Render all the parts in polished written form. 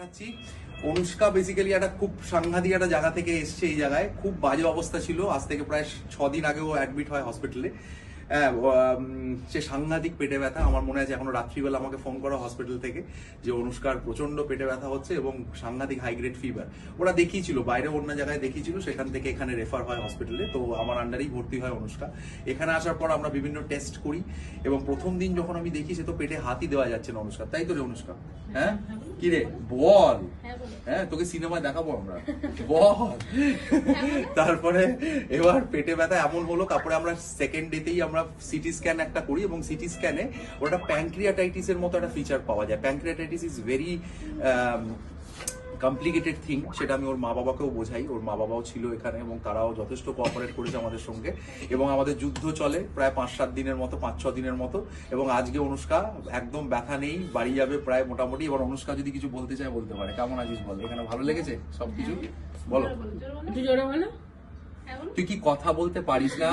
পাঠাচ্ছি। অনুষ্কা বেসিক্যালি একটা খুব সাংঘাতিক একটা জায়গা থেকে এসছে। এই জায়গায় খুব বাজে অবস্থা ছিল, আজ থেকে প্রায় 6 দিন আগেও অ্যাডমিট হয় হসপিটালে। সে সাংঘাতিক পেটে ব্যথা। আমার মনে আছে এখনো রাত্রিবেলা আমাকে ফোন করা হসপিটাল থেকে যে অনুষ্কার প্রচন্ড পেটে ব্যথা হচ্ছে এবং সাংঘাতিক হাই গ্রেড ফিভার। ওরা দেখিয়েছিল, বাইরে অন্য জায়গায় দেখিয়েছিল, সেখান থেকে এখানে রেফার হয় হসপিটালে। তো আমার আন্ডারেই ভর্তি হয় অনুষ্কা। এখানে আসার পর আমরা বিভিন্ন টেস্ট করি এবং প্রথম দিন যখন আমি দেখি সে তো পেটে হাতই দেওয়া যাচ্ছে না অনুষ্কা। তাই তো রে অনুষ্কা? হ্যাঁ কি রে বল। হ্যাঁ তোকে সিনেমায় দেখাবো আমরা, বল। তারপরে এবার পেটে ব্যথা এমন হলো, তারপরে আমরা সেকেন্ড ডেতেই আমরা সিটি স্ক্যান একটা করি এবং সিটি স্ক্যানে ওটা প্যানক্রিয়াটাইটিসের মতো একটা ফিচার পাওয়া যায়। Pancreatitis is very complicated thing, সেটা আমি ওর মা বাবাকেও বোঝাই। ওর মা বাবাও ছিল এখানে এবং তারাও যথেষ্ট কোঅপারেট করেছে আমাদের সঙ্গে এবং আমাদের যুদ্ধ চলে প্রায় 5-7 দিনের মতো, 5-6 দিনের মতো। এবং আজকে অনুষ্কা একদম ব্যথা নেই, বাড়ি যাবে প্রায় মোটামুটি। এবার অনুষ্কা যদি কিছু বলতে চায় বলতে পারে। কেমন আছিস বল? এখানে ভালো লেগেছে সবকিছু? বলো। তুই কি কথা বলতে পারিস না?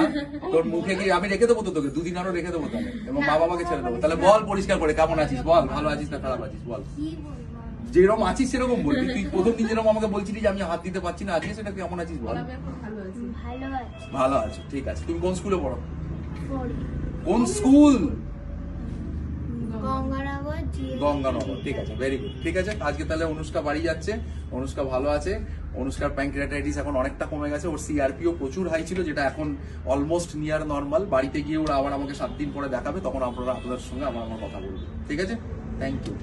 তোর মুখে কি আমি রেখে দেবো তো তোকে, 2 দিন আরো রেখে দেবো তাহলে, এবং মা বাবাকে ছেড়ে দেবো। তাহলে বল পরিষ্কার করে কেমন আছিস বল, ভালো আছিস না খারাপ আছিস বল। যেরকম আছিস সেরকম বলবি। তুই প্রথম দিন যেরকম আমাকে বলছিলি যে আমি হাত দিতে পারছি না, আজকে সেটা কেমন আছিস বল। ভালো আছি, ঠিক আছে। তুমি কোন স্কুলে পড়ো? কোন স্কুল? গঙ্গানগর। ঠিক আছে, ভেরি গুড। ঠিক আছে, আজকে তাহলে অনুষ্কা বাড়ি যাচ্ছে। অনুষ্কা ভালো আছে। অনুষ্কার প্যানক্রিয়াটাইটিস এখন অনেকটা কমে গেছে। ওর সিআরপিও প্রচুর হাই ছিল, যেটা এখন অলমোস্ট নিয়ার নর্মাল। বাড়িতে গিয়ে ওরা আবার আমাকে 7 দিন পরে দেখাবে, তখন আপনারা আপনাদের সঙ্গে আমার কথা বলবো। ঠিক আছে, থ্যাংক ইউ।